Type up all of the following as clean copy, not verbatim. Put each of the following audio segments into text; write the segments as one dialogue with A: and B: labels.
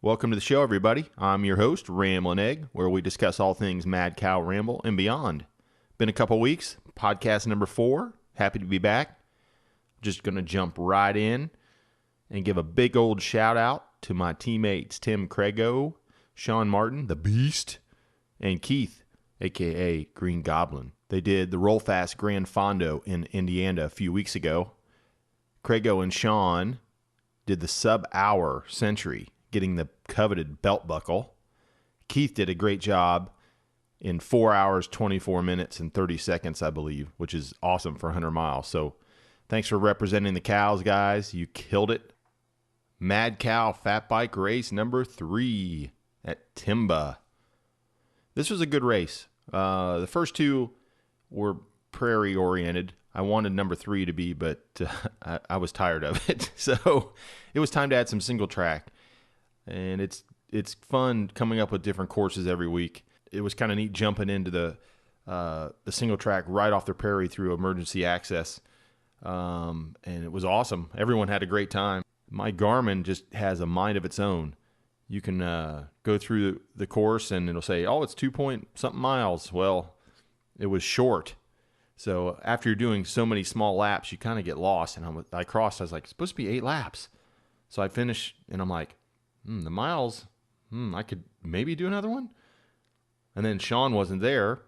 A: Welcome to the show, everybody. I'm your host, Ramblin Egg, where we discuss all things Mad Cow Ramble and beyond. Been a couple weeks, podcast number 4. Happy to be back. Just going to jump right in and give a big old shout out to my teammates Tim Craigo, Sean Martin, the Beast, and Keith, a.k.a. Green Goblin. They did the Roll Fast Grand Fondo in Indiana a few weeks ago. Craigo and Sean did the sub-hour century, getting the coveted belt buckle. Keith did a great job in 4 hours, 24 minutes, and 30 seconds, I believe, which is awesome for 100 miles. So thanks for representing the cows, guys. You killed it. Mad Cow Fat Bike Race number 3 at Timba. This was a good race. The first two were prairie-oriented. I wanted number 3 to be, but I was tired of it. So it was time to add some single track. And it's fun coming up with different courses every week. It was kind of neat jumping into the single track right off the prairie through emergency access. And it was awesome. Everyone had a great time. My Garmin just has a mind of its own. You can go through the course and it'll say, oh, it's 2-point-something miles. Well, it was short. So after you're doing so many small laps, you kind of get lost. And I crossed. I was like, it's supposed to be 8 laps. So I finished, and I'm like, the miles, I could maybe do another one. And then Sean wasn't there,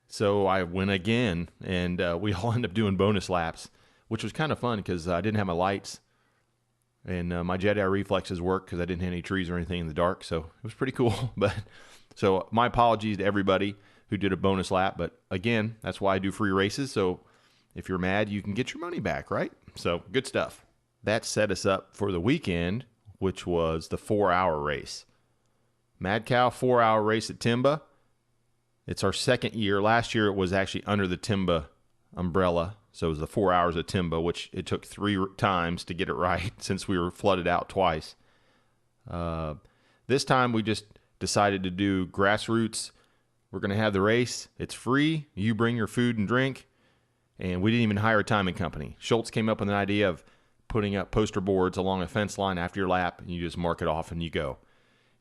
A: so I went again, and we all ended up doing bonus laps, which was kind of fun because I didn't have my lights, and my Jedi reflexes worked because I didn't hit any trees or anything in the dark, so it was pretty cool. But so my apologies to everybody who did a bonus lap, but again, that's why I do free races, so if you're mad, you can get your money back, right? So good stuff. That set us up for the weekend, which was the 4-hour race. Mad Cow 4-hour race at Timba. It's our second year. Last year it was actually under the Timba umbrella, so it was the 4 hours at Timba, which it took 3 times to get it right since we were flooded out twice. This time we just decided to do grassroots. We're going to have the race. It's free. You bring your food and drink, and we didn't even hire a timing company. Schultz came up with an idea of putting up poster boards along a fence line after your lap, and you just mark it off and you go.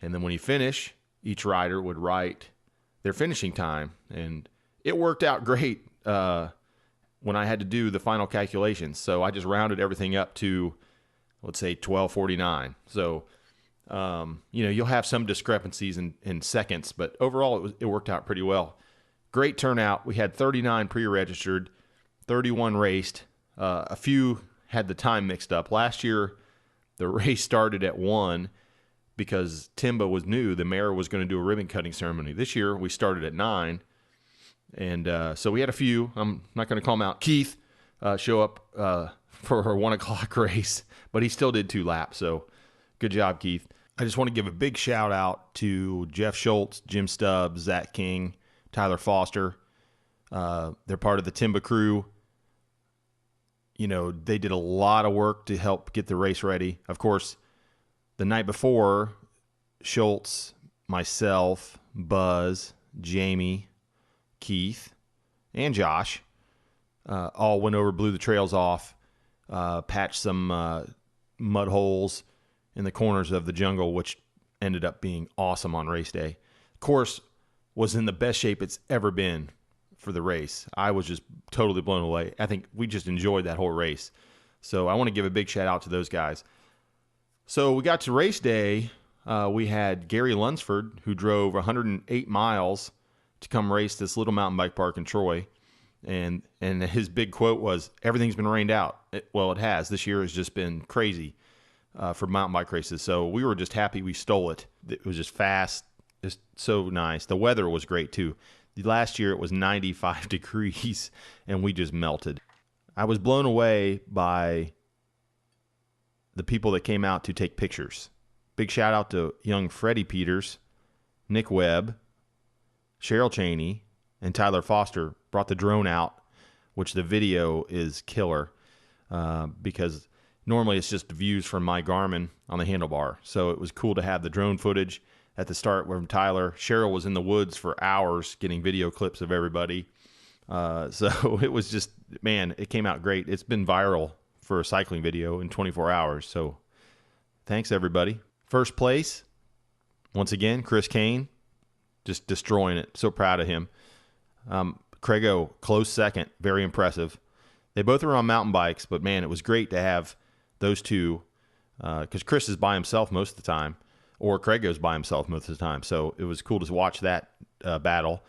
A: And then when you finish, each rider would write their finishing time. And it worked out great when I had to do the final calculations. So I just rounded everything up to, let's say, 12:49. So, you'll have some discrepancies in seconds, but overall it worked out pretty well. Great turnout. We had 39 pre-registered, 31 raced, a few had the time mixed up. Last year, the race started at 1 because Timba was new. The mayor was going to do a ribbon cutting ceremony. This year, we started at 9. And so we had a few. I'm not going to call them out. Keith show up for her 1 o'clock race, but he still did 2 laps. So good job, Keith. I just want to give a big shout out to Jeff Schultz, Jim Stubbs, Zach King, Tyler Foster. They're part of the Timba crew. They did a lot of work to help get the race ready. Of course, the night before, Schultz, myself, Buzz, Jamie, Keith, and Josh all went over, blew the trails off, patched some mud holes in the corners of the jungle, which ended up being awesome on race day. The course was in the best shape it's ever been for the race. I was just totally blown away. I think we just enjoyed that whole race. So I want to give a big shout out to those guys. So we got to race day. We had Gary Lunsford, who drove 108 miles to come race this little mountain bike park in Troy. And his big quote was, everything's been rained out. Well, it has. This year has just been crazy for mountain bike races. So we were just happy we stole it. It was just fast, just so nice. The weather was great too. Last year it was 95 degrees and we just melted. I was blown away by the people that came out to take pictures. Big shout out to young Freddie Peters, Nick Webb, Cheryl Cheney, and Tyler Foster brought the drone out, which the video is killer because normally it's just views from my Garmin on the handlebar. So it was cool to have the drone footage at the start from Tyler. Cheryl was in the woods for hours getting video clips of everybody. So it was just, man, it came out great. It's been viral for a cycling video in 24 hours. So thanks, everybody. First place, once again, Chris Kane, just destroying it. So proud of him. Craigo, close second, very impressive. They both were on mountain bikes, but, man, it was great to have those two because Chris is by himself most of the time, or Craigo's by himself most of the time. So it was cool to watch that battle.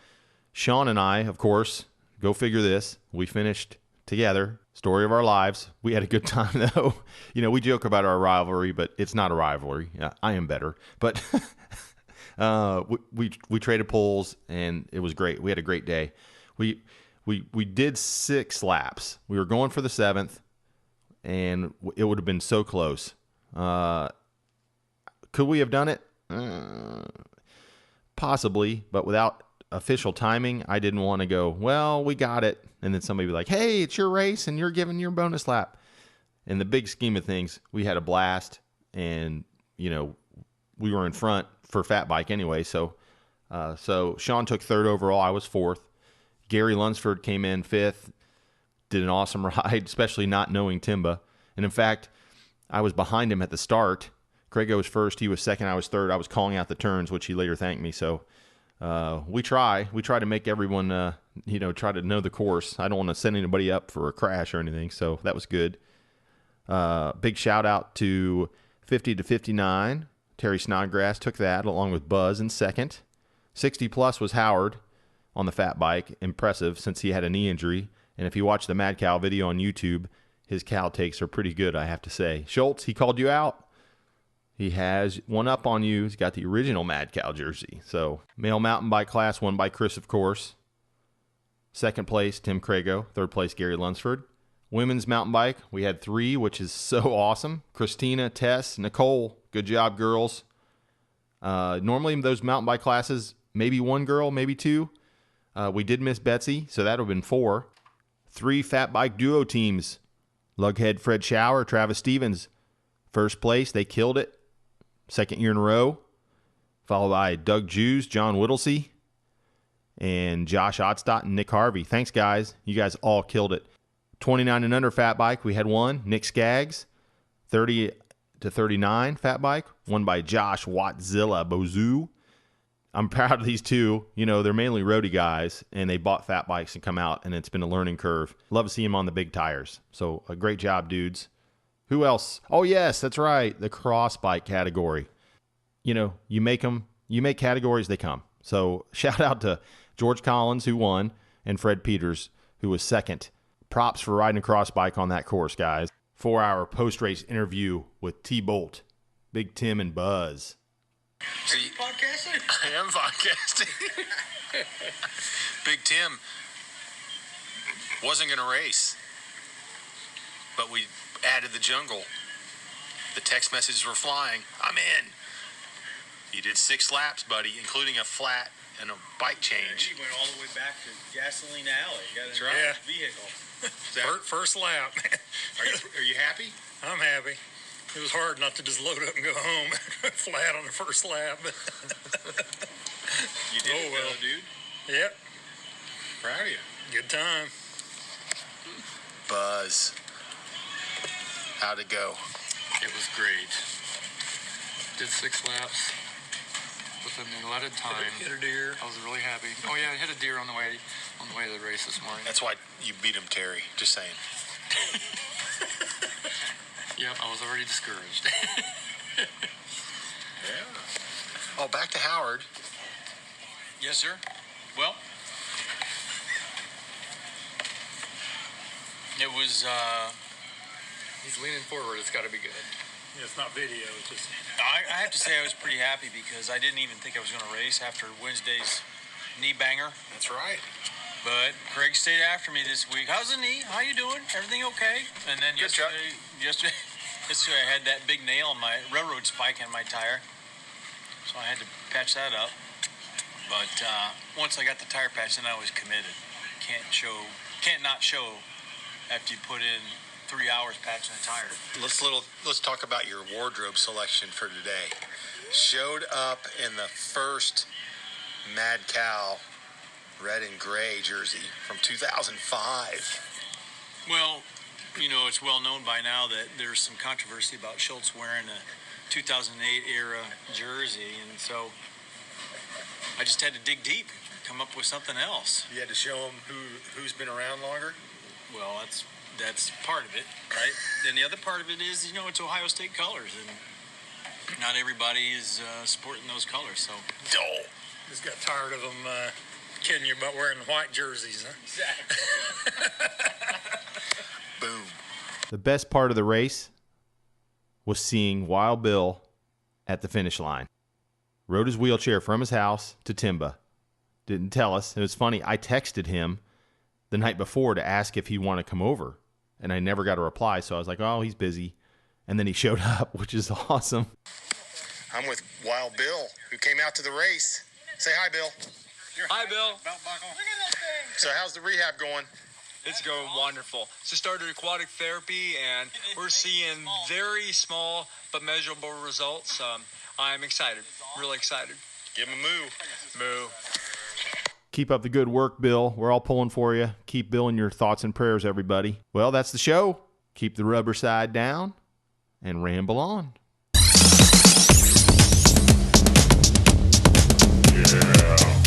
A: Sean and I, of course, go figure this. We finished together. Story of our lives. We had a good time, though. We joke about our rivalry, but it's not a rivalry. I am better. But we traded poles, and it was great. We had a great day. We did 6 laps. We were going for the 7th, and it would have been so close. Could we have done it? Possibly, but without official timing, I didn't want to go, well, we got it. And then somebody be like, hey, it's your race, and you're giving your bonus lap. In the big scheme of things, we had a blast, and, we were in front for fat bike anyway. So Sean took 3rd overall. I was 4th. Gary Lunsford came in 5th, did an awesome ride, especially not knowing Timba. And in fact, I was behind him at the start. Craigo was 1st. He was 2nd. I was 3rd. I was calling out the turns, which he later thanked me. So we try to make everyone, try to know the course. I don't want to send anybody up for a crash or anything. So that was good. Big shout out to 50 to 59. Terry Snodgrass took that along with Buzz in 2nd. 60 plus was Howard on the fat bike. Impressive since he had a knee injury. And if you watch the Mad Cow video on YouTube, his cow takes are pretty good, I have to say. Schultz, he called you out. He has one up on you. He's got the original Mad Cow jersey. So, male mountain bike class won by Chris, of course. 2nd place, Tim Craigo. 3rd place, Gary Lunsford. Women's mountain bike, we had 3, which is so awesome. Christina, Tess, Nicole. Good job, girls. Normally, in those mountain bike classes, maybe 1 girl, maybe 2. We did miss Betsy, so that would have been 4. 3 fat bike duo teams. Lughead Fred Shower, Travis Stevens. 1st place, they killed it. 2nd year in a row. Followed by Doug Jews, John Whittlesey, and Josh Ottstott and Nick Harvey. Thanks, guys. You guys all killed it. 29 and under fat bike, we had 1. Nick Skaggs. 30 to 39 fat bike, won by Josh Wattzilla Bozoo. I'm proud of these two. They're mainly roadie guys, and they bought fat bikes and come out, and it's been a learning curve. Love to see them on the big tires. So a great job, dudes. Who else? Oh, yes, that's right. The cross bike category. You make categories, they come. So shout out to George Collins, who won, and Fred Peters, who was 2nd. Props for riding a cross bike on that course, guys. 4-hour post-race interview with T-Bolt, Big Tim, and Buzz.
B: Are you podcasting? I am podcasting. Big Tim wasn't going to race, but we added the jungle. The text messages were flying. I'm in. You did 6 laps, buddy, including a flat and a bike change.
C: You went all the way back to Gasoline Alley. You got
B: That's right.
C: Vehicle.
D: First lap.
B: Are you happy?
D: I'm happy. It was hard not to just load up and go home flat on the first lap.
B: You did it, well, dude.
D: Yep.
B: Proud of you.
D: Good time.
B: Buzz. How'd it go?
E: It was great. Did 6 laps with an allotted time.
D: Hit a deer.
E: I was really happy. Oh yeah, I hit a deer on the way to the race this morning.
B: That's why you beat him, Terry. Just saying.
E: Yep, I was already discouraged.
B: Yeah. Oh, back to Howard.
C: Yes, sir. Well, it was,
E: He's leaning forward. It's got to be good.
D: It's not video. It's just.
C: I have to say I was pretty happy because I didn't even think I was going to race after Wednesday's knee banger.
B: That's right.
C: But Craig stayed after me this week. How's the knee? How you doing? Everything okay? And then
B: Good
C: yesterday I had that big nail in my railroad spike in my tire, so I had to patch that up. But once I got the tire patch, then I was committed. Can't not show after you put in 3 hours patching a tire.
B: Let's talk about your wardrobe selection for today. Showed up in the first Mad Cow red and gray jersey from 2005.
C: Well, it's well known by now that there's some controversy about Schultz wearing a 2008 era jersey, and so I just had to dig deep, come up with something else.
B: You had to show them who's been around longer.
C: Well, that's part of it, right? Then the other part of it is, it's Ohio State colors, and not everybody is sporting those colors. So,
D: Just got tired of them kidding you about wearing white jerseys, huh?
C: exactly.
B: Boom.
A: The best part of the race was seeing Wild Bill at the finish line. Rode his wheelchair from his house to Timba. Didn't tell us. It was funny. I texted him the night before to ask if he wanted to come over, and I never got a reply, so I was like, oh, he's busy. And then he showed up, which is awesome.
B: I'm with Wild Bill, who came out to the race. Say hi, Bill.
F: Hi, Bill.
B: So how's the rehab going?
F: It's going wonderful. So started aquatic therapy, and we're seeing very small but measurable results. I'm excited, really excited.
B: Give him a moo.
F: Moo.
A: Keep up the good work, Bill. We're all pulling for you. Keep Bill in your thoughts and prayers, everybody. Well, that's the show. Keep the rubber side down and ramble on.
G: Yeah.